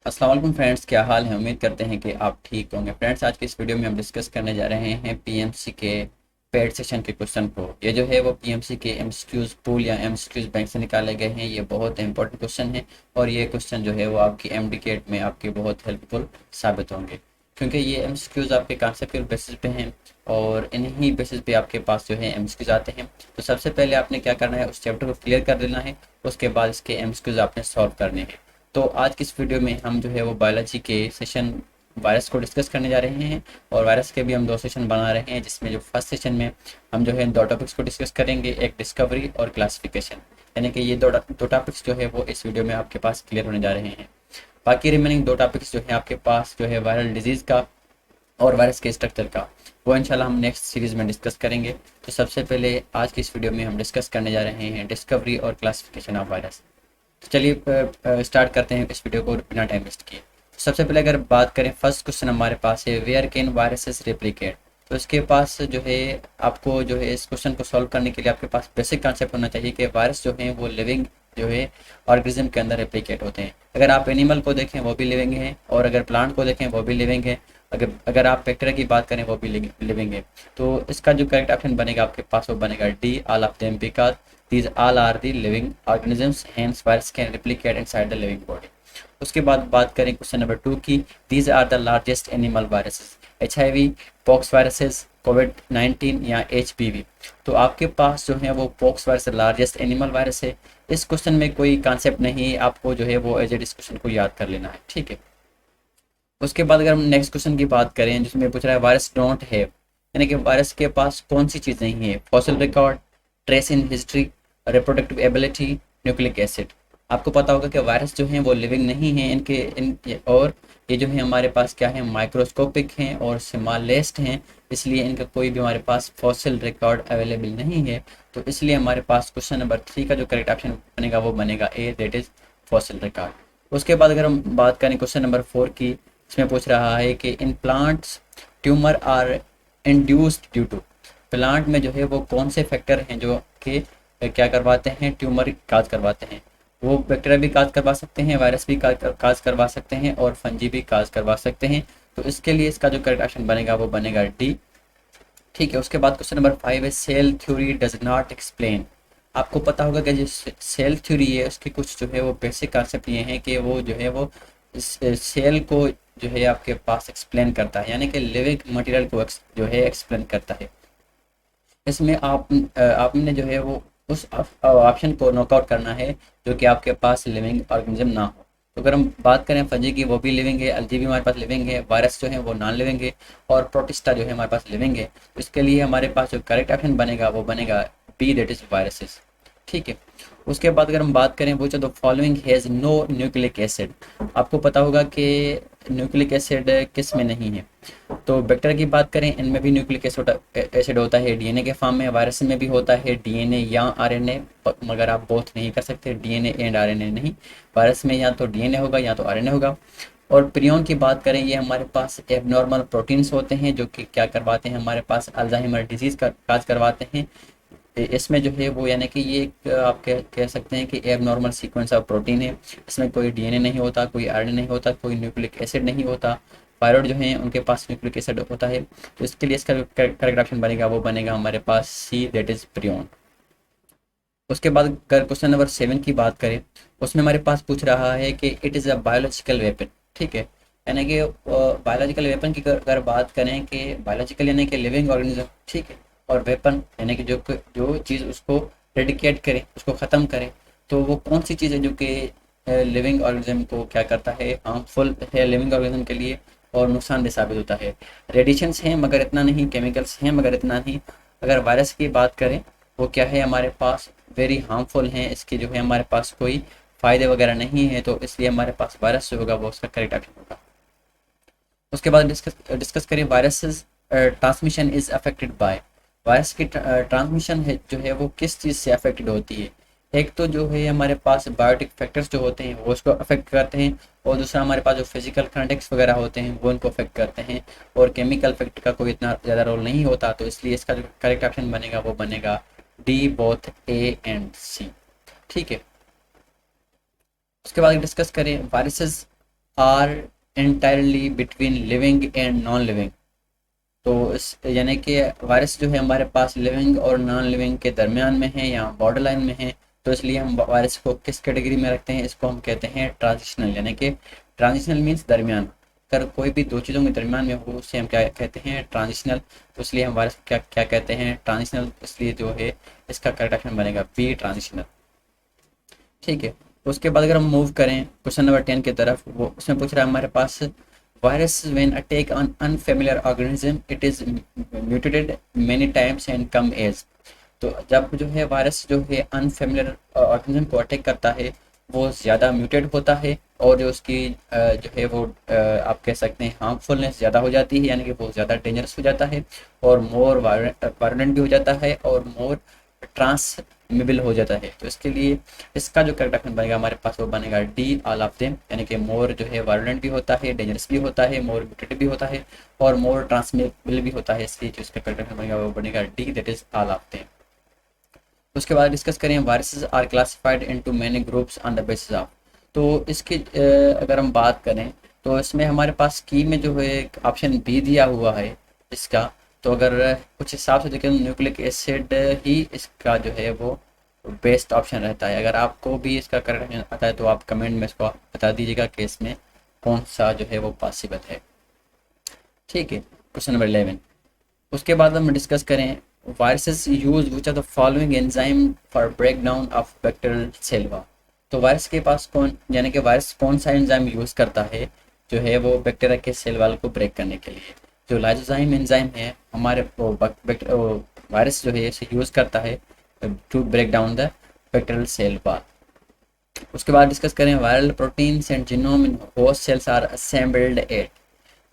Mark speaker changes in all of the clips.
Speaker 1: अस्सलाम वालेकुम फ्रेंड्स, क्या हाल है। उम्मीद करते हैं कि आप ठीक होंगे। फ्रेंड्स, आज की इस वीडियो में हम डिस्कस करने जा रहे हैं पीएमसी के पेड सेशन के क्वेश्चन को। ये जो है वो पीएमसी के एमसीक्यूज पूल या एमसीक्यूज बैंक से निकाले गए हैं। ये बहुत इंपॉर्टेंट क्वेश्चन है और ये क्वेश्चन जो है वो आपकी एमडीकेट में आपके बहुत हेल्पफुल साबित होंगे, क्योंकि ये एमसीक्यूज आपके कॉन्सेप्चुअल बेसिस पे हैं और इन्हीं बेसिस पे आपके पास जो है एमसीक्यूज आते हैं। तो सबसे पहले आपने क्या करना है, उस चैप्टर को क्लियर कर देना है। उसके बाद इसके एमसीक्यूज आपने सॉल्व करने हैं। तो आज की इस वीडियो में हम जो है वो बायोलॉजी के सेशन वायरस को डिस्कस करने जा रहे हैं। और वायरस के भी हम दो सेशन बना रहे हैं, जिसमें जो फर्स्ट सेशन में हम जो है दो टॉपिक्स को डिस्कस करेंगे, एक डिस्कवरी और क्लासिफिकेशन। यानी कि ये दो टॉपिक्स जो है वो इस वीडियो में आपके पास क्लियर होने जा रहे हैं। बाकी रिमेनिंग दो टॉपिक्स जो है आपके पास जो है वायरल डिजीज़ का और वायरस के स्ट्रक्चर का, वो इंशाल्लाह हम नेक्स्ट सीरीज़ में डिस्कस करेंगे। तो सबसे पहले आज की इस वीडियो में हम डिस्कस करने जा रहे हैं डिस्कवरी और क्लासिफिकेशन ऑफ वायरस। तो चलिए स्टार्ट करते हैं इस वीडियो को बिना टाइम वेस्ट किए। सबसे पहले अगर बात करें, फर्स्ट क्वेश्चन हमारे पास है वेयर कैन वायरसेस रेप्लिकेट। तो इसके पास जो है आपको जो है इस क्वेश्चन को सॉल्व करने के लिए आपके पास बेसिक कॉन्सेप्ट होना चाहिए कि वायरस जो है वो लिविंग जो है ऑर्गेनिज्म के अंदर रेप्लिकेट होते हैं। अगर आप एनिमल को देखें वो भी लिविंग है, और अगर प्लांट को देखें वो भी लिविंग है। अगर अगर आप बैक्टीरिया की बात करें वो भी लिविंग है। तो इसका जो करेक्ट ऑप्शन बनेगा आपके पास वो बनेगा D, all of them, because these all are the living organisms, hence virus can replicate inside the living body। उसके बाद बात करें क्वेश्चन नंबर 2 की, these are the largest animal viruses, HIV, pox viruses, कोविड-19 या HPV। तो आपके पास जो है वो pox virus largest animal virus है। इस क्वेश्चन में कोई कॉन्सेप्ट नहीं है, आपको जो है वो एज ए डिस्कशन को याद कर लेना है, ठीक है। उसके बाद अगर हम नेक्स्ट क्वेश्चन की बात करें, जिसमें पूछ रहा है वायरस डोंट है, यानी कि वायरस के पास कौन सी चीज़ नहीं है, fossil record, trace in history, reproductive ability, nucleic acid. आपको पता होगा कि वायरस जो हैं वो लिविंग नहीं है, और ये जो है हमारे पास क्या है, माइक्रोस्कोपिक हैं और स्मॉलेस्ट हैं। इसलिए इनका कोई भी हमारे पास फॉसिल रिकॉर्ड अवेलेबल नहीं है। तो इसलिए हमारे पास क्वेश्चन नंबर 3 का जो करेक्ट ऑप्शन बनेगा वो बनेगा ए, दैट इज फॉसिल रिकॉर्ड। उसके बाद अगर हम बात करें क्वेश्चन नंबर 4 की, इसमें पूछ रहा है कि in plants tumour are induced due to. Plant में जो है वो कौन से फैक्टर हैं जो कि क्या करवाते हैं, ट्यूमर काज करवाते हैं। वो बैक्टीरिया भी काज करवा सकते हैं, वायरस भी काज करवा सकते हैं और फंजी भी काज करवा सकते हैं। तो इसके लिए इसका जो करेक्ट ऑप्शन बनेगा वो बनेगा डी, ठीक है। उसके बाद क्वेश्चन नंबर 5 है cell theory does not explain. आपको पता होगा कि जो सेल थ्योरी है उसके कुछ जो है वो बेसिक कॉन्सेप्ट ये हैं कि वो जो है वो सेल को जो है आपके पास एक्सप्लेन करता है, यानी कि लिविंग मटेरियल को जो है एक्सप्लेन करता है। इसमें आपने जो है वो उस ऑप्शन को नॉकआउट करना है जो कि आपके पास लिविंग ऑर्गेनिज्म ना हो। तो अगर हम बात करें फंजी की, वो भी लिविंग है, अलजी भी हमारे पास लिविंग है, वायरस जो है वो नॉन लिविंग है, और प्रोटिस्टा जो है हमारे पास लिविंग है। तो इसके लिए हमारे पास जो करेक्ट ऑप्शन बनेगा वो बनेगा बी, दैट इज वायरसेस, ठीक है। उसके बाद अगर हम बात करें, वो the following has no nucleic acid. आपको पता होगा कि न्यूक्लिक एसिड किस में नहीं है। तो बैक्टीरिया की बात करें, इनमें भी न्यूक्लिक एसिड होता है डीएनए के फॉर्म में। वायरस में भी होता है डीएनए या आरएनए, मगर आप बोथ नहीं कर सकते, डीएनए एंड आरएनए नहीं। वायरस में या तो डीएनए होगा या तो आरएनए होगा। और प्रियन की बात करें, ये हमारे पास एबनॉर्मल प्रोटीन्स होते हैं जो कि क्या करवाते हैं, हमारे पास अल्जाइमर डिजीज़ का काज करवाते हैं। इसमें जो है वो यानी कि ये एक आप कह सकते हैं कि एबनॉर्मल सीक्वेंस ऑफ प्रोटीन है। इसमें कोई डीएनए नहीं होता, कोई आरएनए नहीं होता, कोई न्यूक्लिक एसिड नहीं होता। पायरोड जो हैं उनके पास न्यूक्लिक एसिड होता है। तो इसके लिए इसका करेक्ट ऑप्शन बनेगा वो बनेगा हमारे पास सी, दैट इज प्रियन। उसके बाद अगर क्वेश्चन नंबर 7 की बात करें, उसमें हमारे पास पूछ रहा है कि it is a biological weapon, ठीक है। यानी कि बायोलॉजिकल वेपन की अगर बात करें कि बायोलॉजिकल यानी कि लिविंग ऑर्गेनिज्म, ठीक है, और वेपन यानी कि जो जो चीज़ उसको रेडिकेट करे, उसको ख़त्म करे। तो वो कौन सी चीज़ है जो कि लिविंग ऑर्गेनिज्म को क्या करता है, हार्मफुल है लिविंग ऑर्गेनिज्म के लिए और नुकसानदेह साबित होता है। रेडिएशंस हैं मगर इतना नहीं, केमिकल्स हैं मगर इतना नहीं। अगर वायरस की बात करें, वो क्या है हमारे पास, वेरी हार्मफुल हैं, इसकी जो है हमारे पास कोई फ़ायदे वगैरह नहीं है। तो इसलिए हमारे पास वायरस जो होगा वो उसका करेक्ट ऑप्शन होगा। उसके बाद डिस्कस करें viruses transmission is affected by. Virus की ट्रांसमिशन है जो है वो किस चीज़ से अफेक्टेड होती है। एक तो जो है हमारे पास बायोटिक फैक्टर्स जो होते हैं वो उसको अफेक्ट करते हैं, और दूसरा हमारे पास जो फिजिकल कॉन्टेक्ट्स वगैरह होते हैं वो उनको अफेक्ट करते हैं, और केमिकल फैक्टर का कोई इतना ज़्यादा रोल नहीं होता। तो इसलिए इसका जो करेक्ट ऑप्शन बनेगा वो बनेगा D, both A and C, ठीक है। उसके बाद डिस्कस करें viruses are entirely between living and non living. तो इस यानी कि वायरस जो है हमारे पास लिविंग और नॉन लिविंग के दरमियान में है या बॉर्डर लाइन में है। तो इसलिए हम वायरस को किस कैटेगरी में रखते हैं, इसको हम कहते हैं ट्रांजिशनल, यानी कि ट्रांजिशनल मीन्स दरमियान। अगर कोई भी दो चीज़ों के दरमियान में हो उसे हम क्या कहते हैं, ट्रांजिशनल। तो इसलिए हम वायरस क्या क्या कहते हैं, ट्रांजिशनल। इसलिए जो है इसका करेक्ट ऑप्शन बनेगा बी, ट्रांजिशनल। ठीक है। उसके बाद अगर हम मूव करें क्वेश्चन नंबर 10 की तरफ, वो उसमें पूछ रहा है हमारे पास, virus when attack on unfamiliar organism it is mutated many times and come as. तो जब जो है वायरस जो है अनफेमिलियर ऑर्गेनिज्म को अटैक करता है वो ज़्यादा म्यूटेट होता है, और जो उसकी जो है वो आप कह सकते हैं हार्मफुलनेस ज़्यादा हो जाती है, यानी कि वो ज़्यादा डेंजरस हो जाता है, और मोर वायलेंट भी हो जाता है, और मोर ट्रांसमिबल हो जाता है। तो इसके लिए इसका जो करेक्ट ऑप्शन बनेगा हमारे पास वो बनेगा डी, ऑल ऑफ देम। यानी कि मोर जो है वायलेंट भी होता है, डेंजरस भी होता है, मोर म्यूटेटिव भी होता है, और मोर ट्रांसमिबल भी होता है। इसलिए जो इसका करेक्ट ऑप्शन बनेगा वो बनेगा D, that is all of them. उसके बाद डिस्कस करें, viruses are classified into many groups on the basis of. तो इसकी अगर हम बात करें तो इसमें हमारे पास की में जो है एक ऑप्शन बी दिया हुआ है इसका। तो अगर कुछ हिसाब से देखें न्यूक्लिक एसिड ही इसका जो है वो बेस्ट ऑप्शन रहता है। अगर आपको भी इसका करेक्ट ऑप्शन आता है तो आप कमेंट में इसको बता दीजिएगा कि इसमें कौन सा जो है वो पॉसिबल है। ठीक है। क्वेश्चन नंबर 11, उसके बाद हम डिस्कस करें, viruses use which are the following enzyme for break down of bacterial cell wall. तो वायरस के पास कौन, यानी कि वायरस कौन सा एंजाइम यूज करता है जो है वो बैक्टीरिया के सेल वॉल को ब्रेक करने के लिए। जो लाइसोजाइम एंजाइम है हमारे वायरस जो है इसे यूज करता है to break down the bacterial cell wall. उसके बाद डिस्कस करें, viral proteins and genome in host cells are assembled at.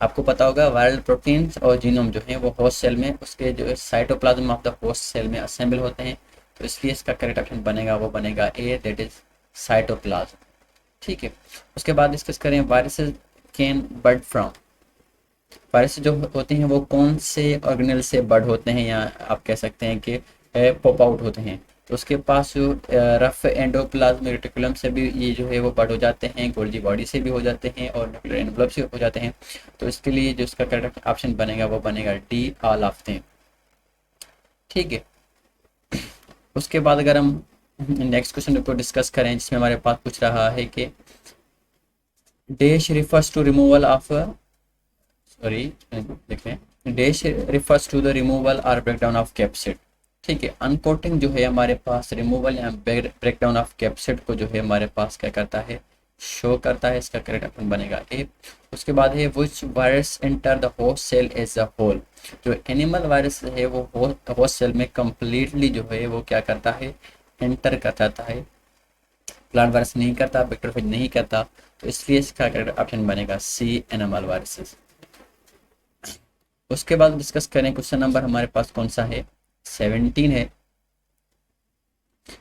Speaker 1: आपको पता होगा वायरल प्रोटीन्स और जीनोम जो है वो होस्ट सेल में उसके जो cytoplasm of the host cell में असेंबल होते हैं। तो इसलिए इसका करेक्ट ऑप्शन बनेगा वो बनेगा ए, दैट इज साइटोप्लाज्म। ठीक है। उसके बाद डिस्कस करें, viruses can bird from. Virus जो होते हैं वो कौन से ऑर्गेनेल से बर्ड होते हैं, या आप कह सकते हैं कि पॉप आउट होते हैं। तो उसके पास जो रफ एंडोप्लाज्म रेटिकुलम से भी ये जो है वो बर्ड हो जाते हैं, गोल्जी बॉडी से भी हो जाते हैं, और न्यूक्लियर एनवलप से हो जाते हैं। तो इसके लिए जो इसका करेक्ट ऑप्शन बनेगा वो बनेगा डी, ऑल ऑफ देम। ठीक है। उसके बाद अगर हम नेक्स्ट क्वेश्चन को डिस्कस करें जिसमें हमारे पास पूछ रहा है कि dash refers to removal of, sorry देखें, dash refers to the removal और ब्रेकडाउन ऑफ कैप्सिड। ठीक है। अनकोटिंग जो है हमारे पास रिमूवल या ब्रेकडाउन ऑफ कैप्सिड को जो है हमारे पास क्या करता है, शो करता है। इसका करेक्ट ऑप्शन बनेगा ए। उसके बाद है which virus enter the host cell as a whole. जो एनिमल वायरस है वो होस्ट सेल में कंप्लीटली जो है वो क्या करता है, एंटर कर जाता है। प्लांट वायरस नहीं करता, बैक्टीरियोफेज नहीं करता। तो इसलिए इसका करेक्ट ऑप्शन बनेगा सी, एनिमल वायरसेस। उसके बाद डिस्कस करें, क्वेश्चन नंबर हमारे पास कौन सा है, 17 है।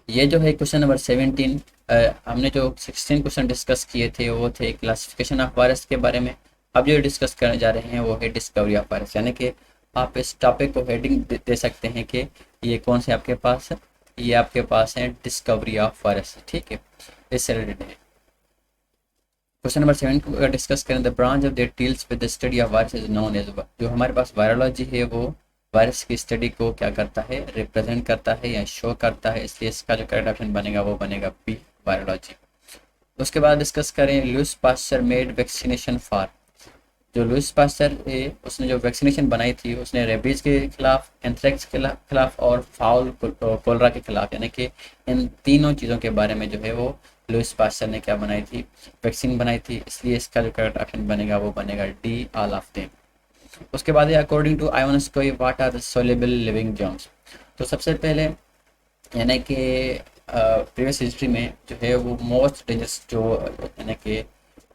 Speaker 1: ये जो है क्वेश्चन नंबर 17, हमने जो 16 क्वेश्चन डिस्कस किए थे वो थे क्लासिफिकेशन ऑफ वायरस के बारे में। अब जो डिस्कस करने जा रहे हैं वो है डिस्कवरी ऑफ वायरस, यानी कि आप इस टॉपिक को हेडिंग दे सकते हैं कि ये कौन से आपके पास है, ये आपके पास है डिस्कवरी ऑफ वायरस। ठीक है, इससे रिलेटेड है। क्वेश्चन नंबर 7 को अगर डिस्कस करें, the branch of that deals with the study of virus is known as. जो हमारे पास वायरोलॉजी है वो वायरस की स्टडी को क्या करता है, रिप्रेजेंट करता है या शो करता है। इसलिए इसका जो करेक्ट ऑप्शन बनेगा वो बनेगा बी, वायरोलॉजी। उसके बाद डिस्कस करें, Lewis pasture made vaccination for. जो लुईस पास्चर है उसने जो वैक्सीनेशन बनाई थी उसने रेबीज के खिलाफ, एंथ्रेक्स के खिलाफ और फाउल कोलरा के खिलाफ, यानी कि इन तीनों चीज़ों के बारे में जो है वो लुईस पास्चर ने क्या बनाई थी, वैक्सीन बनाई थी। इसलिए इसका जो करेक्ट ऑप्शन बनेगा वो बनेगा डी, ऑल ऑफ देम। उसके बाद according to Ivanovsky what are the soluble living germs. तो सबसे पहले यानी कि प्रीवियस हिस्ट्री में जो है वो मोस्ट डेंजरस जो यानी कि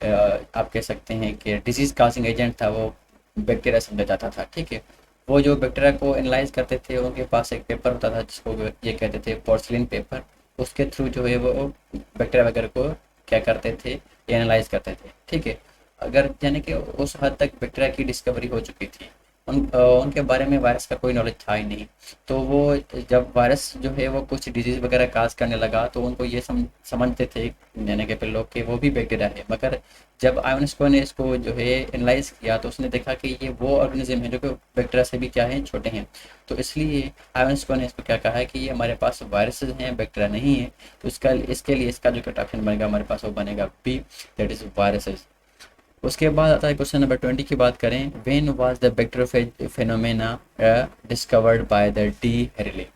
Speaker 1: आप कह सकते हैं कि डिजीज काजिंग एजेंट था वो बैक्टीरिया समझा जाता था। ठीक है। वो जो बैक्टीरिया को एनालाइज करते थे उनके पास एक पेपर होता था जिसको ये कहते थे पोर्सिलिन पेपर। उसके थ्रू जो है वो बैक्टीरिया वगैरह को क्या करते थे, एनालाइज करते थे। ठीक है। अगर यानी कि उस हद तक बैक्टीरिया की डिस्कवरी हो चुकी थी उनके बारे में वायरस का कोई नॉलेज था ही नहीं। तो वो जब वायरस जो है वो कुछ डिजीज़ वगैरह काज करने लगा तो उनको ये समझते थे यानी कि लोग कि वो भी बैक्टीरिया है। मगर जब आयोनिस्को ने इसको जो है एनालाइज किया तो उसने देखा कि ये वो ऑर्गेनिज्म है जो कि बैक्टीरिया से भी क्या है, छोटे हैं। तो इसलिए आयोनिस्को ने इसको क्या कहा है कि ये हमारे पास वायरसेस हैं, बैक्टीरिया नहीं है। तो इसके लिए इसका जो करेक्ट ऑप्शन बनेगा हमारे पास वो बनेगा बी, दैट इज वायरसेस। उसके बाद आता है क्वेश्चन नंबर 20 की बात करें, when was the bacteriophage phenomena discovered by the D Herelle.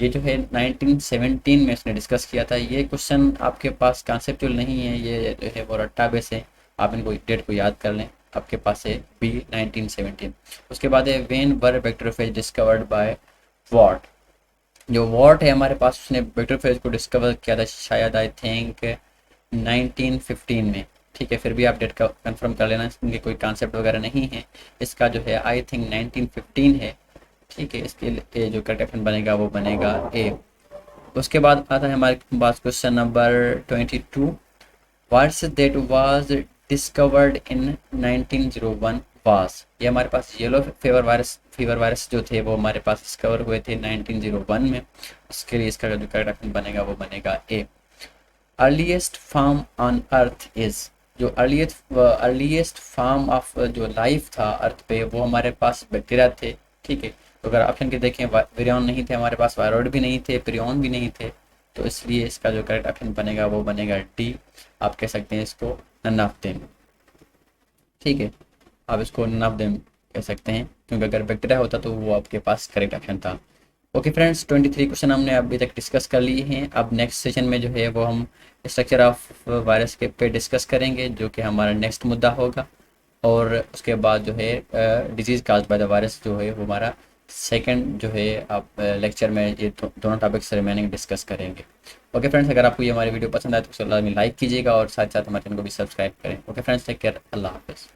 Speaker 1: ये जो है 1917 में इसने डिस्कस किया था। ये क्वेश्चन आपके पास कॉन्सेप्चुअल नहीं है, ये जो है वो रट्टा बेस है। आप इनको डेट को याद कर लें, आपके पास है बी 1917। उसके बाद है when were bacteriophage discovered by what. जो वॉट है हमारे पास, उसने बैक्टीरियोफेज को डिस्कवर किया था शायद आई थिंक 1915 में। ठीक है, फिर भी आप डेट का कंफर्म कर लेना, इनके कोई कॉन्सेप्ट वगैरह नहीं है। इसका जो है आई थिंक 1915 है। ठीक है, इसके लिए जो करेक्ट ऑप्शन बनेगा वो बनेगा ए। उसके बाद आता है हमारे पास question number 22, what's that was discovered in 1901 was. ये हमारे पास येलो फीवर वायरस जो थे वो हमारे पास डिस्कवर हुए थे 1901 में। उसके लिए इसका जो करेक्ट ऑप्शन बनेगा वो बनेगा A. Earliest form on earth is. जो अर्लीस्ट फॉर्म ऑफ जो लाइफ था अर्थ पे वो हमारे पास बैक्टीरिया थे। ठीक है, तो अगर ऑप्शन के देखें विरियन नहीं थे हमारे पास, वायरॉइड भी नहीं थे, प्रियन भी नहीं थे। तो इसलिए इसका जो करेक्ट ऑप्शन बनेगा वो बनेगा डी। आप कह सकते हैं इसको नन ऑफ देम। ठीक है, आप इसको नन ऑफ देम कह सकते हैं क्योंकि अगर बैक्टीरिया होता तो वो आपके पास करेक्ट ऑप्शन था। ओके फ्रेंड्स, 23 क्वेश्चन हमने अभी तक डिस्कस कर लिए हैं। अब नेक्स्ट सेशन में जो है वो हम स्ट्रक्चर ऑफ वायरस के पे डिस्कस करेंगे जो कि हमारा नेक्स्ट मुद्दा होगा। और उसके बाद जो है disease cause by the virus जो है वो हमारा सेकंड जो है आप लेक्चर में ये दोनों टॉपिक्स रिमेनिंग डिस्कस करेंगे। ओके फ्रेंड्स, अगर आपको ये हमारी वीडियो पसंद आए तो उसको लाइक कीजिएगा और साथ साथ हमारे चैनल को भी सब्सक्राइब करें। ओके फ्रेंड्स, टेक केयर, अल्लाह हाफिज़।